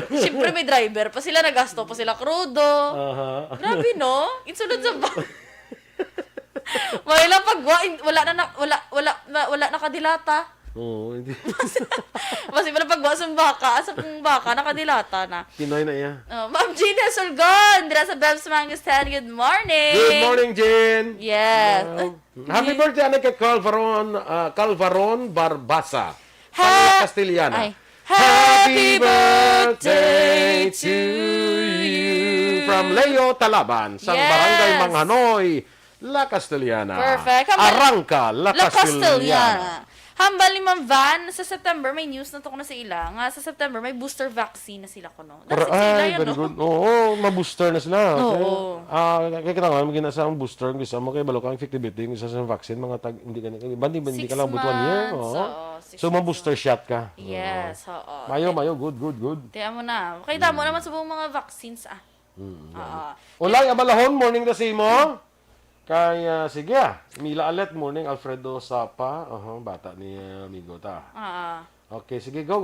Siyempre may driver pa sila, nagasto pa sila krudo. Grabe, no? Insulod sa ba? Wala pagwa, wala na kadilata. Oo, hindi. Kasi pala pagwa sa baka, sa baka, nakadilata na. Pinoy na iya. Ma'am Gina Solgon, dira sa Bebs Mangistan, good morning. Good morning, Jen. Yes. Happy birthday, anak kay Calvaron Barbasa. Sa Castellana. Happy birthday to you from Leo Talaban, sa Barangay Manghanoy, La Castellana. Perfect. Arangka, La Castellana. Hambal ni Ma'am Van, sa September, may news na to ko na sa ila. Nga sa September, may booster vaccine na sila ko, no? Ay, very good. Oo, ma-booster na sila. Oo. Kaya kailangan maging nasa ang booster. Gusto mo kayo balo kang effectivity. Yung isa sa vaccine, mga hindi ka lang but 1 year. So, ma-booster shot ka. Yes, oo. Mayo. Good. Tiyan mo na. Kita mo naman sa buong mga vaccines, Ulay, abalahon, morning na si mo. Kaya, sige Mila Alet, morning, Alfredo Sapa. Bata ni amigo ta. Okay, sige, go.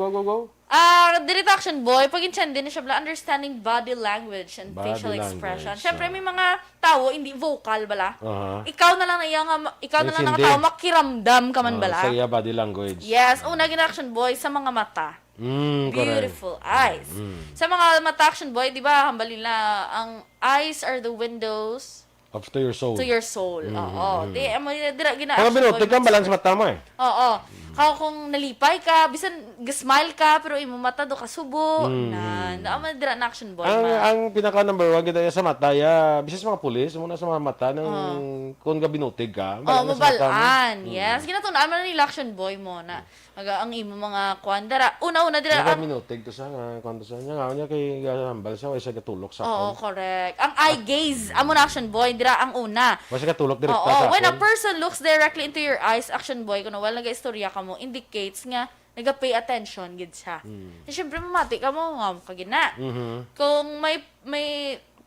Direct action boy, pag intindi na siya, understanding body language and facial expression. Siyempre, may mga tao, hindi vocal, bala. Ikaw na lang na tao, makiramdam ka man, bala. Sa iya body language. Yes, una, action boy, sa mga mata. Beautiful eyes. Sa mga mata, action boy, di ba, hambalin na, ang eyes are the windows to your soul. Oo. Di, dira gina. Kung binutig kang balance mata mo eh. Oo. Kung nalipay ka, bisan smile ka, pero imo mata do kasubo. Dira na action boy. Ang pinaka number 1 gid sa mata ya, bisan sa mga pulis, muna sa mga mata nang kung ga binutig ka, mabalaan. Yes. Ginatun-an man ni action boy mo na. Ang imo mga kwandara. Una dira ang binutig to sa kwando sa niya kay hambal sa way sa katulok sa. Oo, correct. Ang eye gaze, amo na action boy, dira ang una. Way sa katulok direkta sa. When a person looks directly into your eyes, action boy, kuno wala naga-istorya ka mo, indicates nga naga-pay attention gid siya. Siyempre mamati ka mo, kagina. Kung may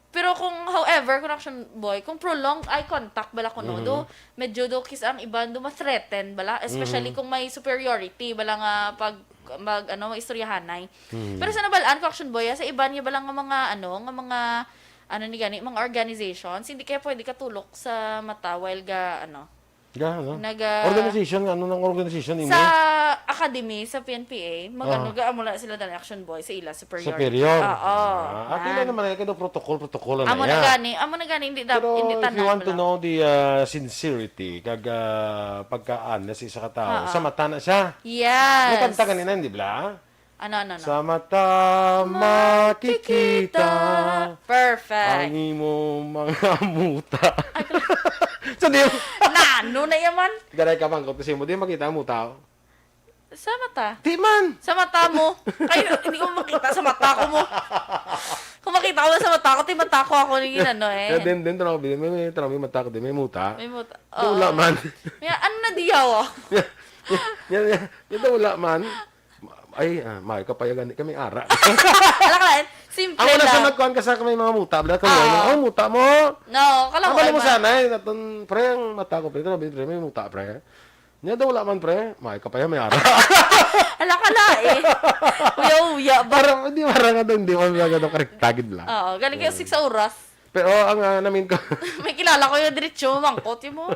pero kung however, kung action boy, kung prolonged eye contact bala kuno do, medyo do kis ang iban do ma-threaten bala, especially kung may superiority bala nga pag istoryahanay. Pero sa nabalaan ko action boy, sa iban niya bala nga mga mga organizations, hindi kaya pwede katulok sa mata while organization, ng organization sa academy, sa PNPA, mula sila dali action boy sa ila superior. Oo. Akila naman ay protocol na amo na gani hindi tanan. If you want to know the sincerity pagka-honest sa katao, sa mata na siya. Yes. May kanta kanina, hindi ba? Ano? Sa mata makikita. Perfect. Ang imo mga muta. So, di na yaman? Garay ka man, kasi mo, di makita mo tao. Sa mata? Di man. Sa mata mo. Kaya hindi ko makita sa mata ko mo. Kung makita ko sa mata ko, mata ko ako naging Din, may mata ko din, may muta. May muta. Wala man. Ano na diyaw Yan wala man. Ay, may kapayagan kami ara. Alak simple lang. Ako na sa nagkuhan ka sa may mga muta. Muta mo. No, kala ko. Mo sana pre, ang mata ko, pre. May muta, pre. Niya daw wala man, pre. May kapaya, may ara. Alakala Uya. Parang, hindi mo magandang kariktagid lang. Oo, galing kayo 6 oras. Pero ang namin ko... May kilala ko yung diretso, mangkot yun mo.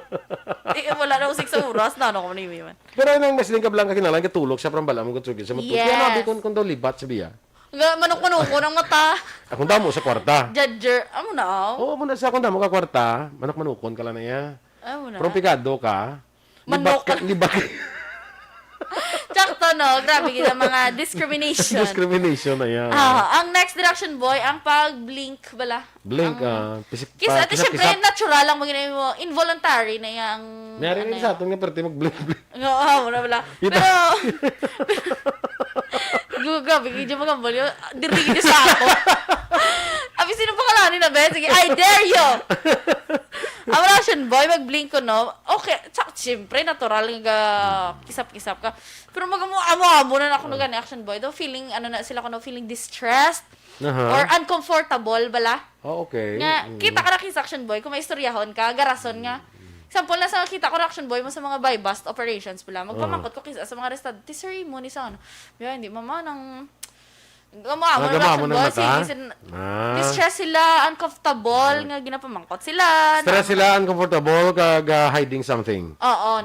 Wala na 6 oras, na ko man man. Pero ang masling ka blang kakinalan, katulog siya parang bala mo katrugin sa matulog. Kaya nabi kung daw libat sabiya. Manok-manoko ng mata. Akong damo sa kwarta. Judger, amo na. Oo, muna sa akong damo ka kwarta. Manok-manukon ka lang na yan. Amo na. Pero pikado ka. Manok ka. Libat ka. Tsakto, no, grabe gina mga discrimination. Discrimination na yan. Ang next direction boy, ang pag-blink bala. Blink, Kiss, ate syempre, natural lang magiging mo, involuntary na yung... Mayroon na sa atong nga, pero mag-blink. Oo, wala bala. Pero, grabe, hindi mo kambal yun. Dirigin niyo sa ako. Abi, sino pa kalanin na, Ben? Sige, I dare you! Ang reaction boy, mag-blink ko, no? Okay, siyempre, natural nga kisap-kisap ka. Pero mag-amo na ako ng action boy. Though feeling, sila ko no, feeling distressed or uncomfortable, bala. Oh, okay. Nga, kita ka na kiss action boy, kung may istoryahon ka, garason nga. Example na sa kita ko action boy mo sa mga buy-bust operations pala. Magpamangkot ko kisa sa mga restad. Tisari mo ni sa ano. Yan, hindi mama nang... Gamamo ng mata? Distress sila, uncomfortable, nga ginapamangkot sila. Stress sila, uncomfortable, hiding something. Oo,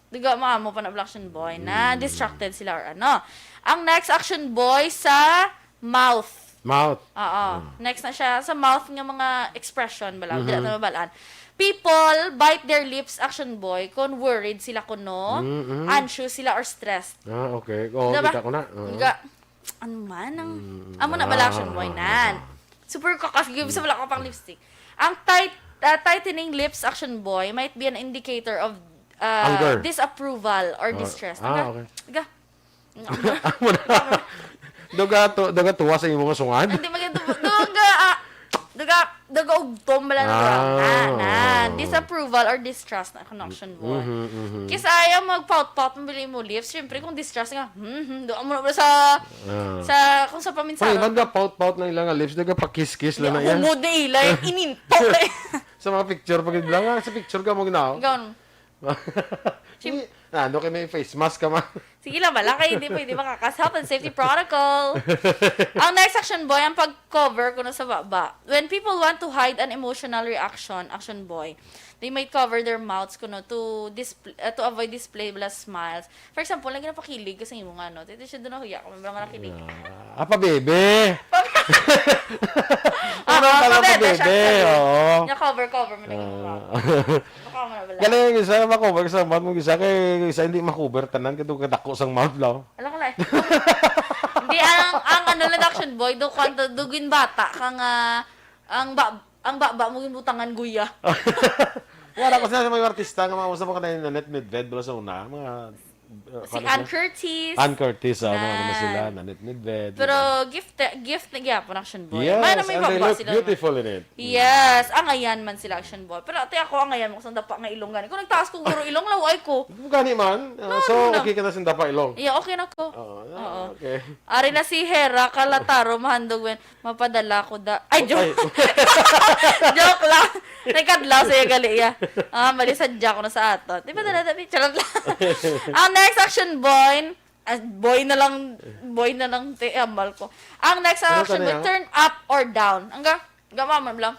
diga maamo pa na action boy na distracted sila or ano. Ang next action boy sa mouth. Mouth. Oo. Next na siya sa mouth nga mga expression bala, dila na mabalaan. People bite their lips action boy kung worried sila kuno, anxious sila or stressed. Okay. Oh, diba? Kita ko na. Ano man ang amo na bala action boy nan. Super kakasgib sa wala ko pang lipstick. Ang tightening lips action boy might be an indicator of disapproval or distress. Okay. Diga. Duga tuwa sa imong sungad? Hindi duga ugtom bala na disapproval or distrust na connection boy. Kasi ayaw mag-pout-pout mabili mo lips. Siyempre kung distrust nga, doon mo na kung sa paminsaron. Pag nga pout-pout na ilang lips, duga pa-kiss-kiss lang na yan. Humod na ilay, inintok na sa mga picture, pag lang sa picture ka mo ginaw. Gawin. Ano kayo may face mask ka man? Sige lang, wala kayo hindi pwede makakas. Health and safety protocol. Ang next action boy, ang pag-cover kuno sa baba. When people want to hide an emotional reaction, action boy, they might cover their mouths kuno to avoid display bala smiles. For example, lagi na pakilig kasi imo nga no. Dito siya doon na huya, kung mga nakilig. Apa bebe? Ano pala pa bebe? Oo. Nya cover mo lagi mo. Galing isa makover sa mouth mo isa kay isa hindi makover tanan kadto kadako sang mouth law. Ala ka lai. Hindi ang ano lang action boy do kanto dugin bata kang ang baba mo gibutangan guya. Wala ko sa mga artista nga mga usap ko kanina na net midved bala sa una mga si Ann Curtis. Ann Curtis, mga naman sila, Nanit Midved. Pero gift na gyapon action boy. Yes, and they look beautiful in it. Yes, angayan man sila action boy. Pero ate ako angayan mo kung dapa nga ilong gani. Kung nagtaas ko guro ilong laway ko. Gani man. So okay ka na sa dapa ilong. Yeah, okay na ko. Oo. Okay. Ari na si Hera Kalataro mahandog wen mapadala ko da. Ay joke. Joke lang. Nagkadlaw sa gali ya. Mali sadya ko na sa ato. Di ba dala charot lang. Ang next action boy, boy na lang ambal ko. Ang next action boy, turn up or down. Gamam lang.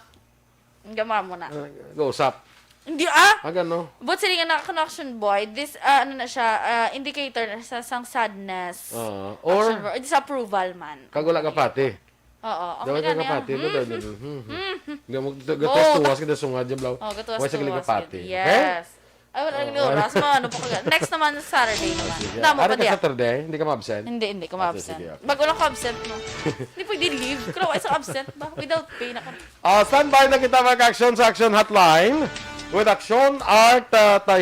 Gamam mo na. Goes up. Hindi Gano? But sila nga action boy, this ano na siya, indicator na sa sang sadness. Or disapproval man. Kagula ka pati. Oo. Daw ka pati. Gatos tuwas kita sungad jam law. Gatos tuwas ka pati. Yes. Ay, wala nang oras mo. Ano pa next naman, Saturday naman. Damo pa diya. Saturday? Hindi ka ma-absent? Hindi ka ma-absent. Bago lang ka absent mo. Hindi pwede leave. Kung sa absent ba? Without pay na ka. Stand by na kita mag-action sa Action Hotline with Aksyon Art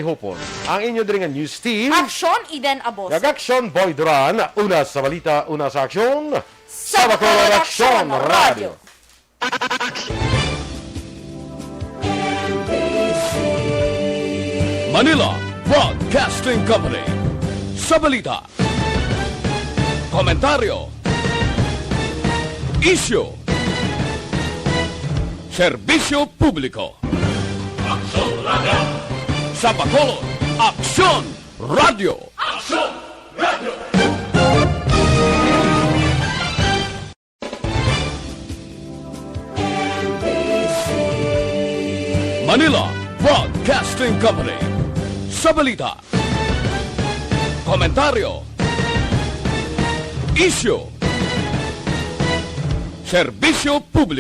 Hopon. Ang inyo din nga news team. Aksyon Eden Aboso. Aksyon Boy Duran. Una sa balita, una sa aksyon. Sa Bacolod Aksyon Radio. Manila Broadcasting Company. Sa balita, komentaryo, isyu, serbisyo publiko. Aksyon Radio. Sa Bacolod, Aksyon Radio. Aksyon Radio. Manila Broadcasting Company. Sa balita, komentaryo, isyu, serbisyo publiko.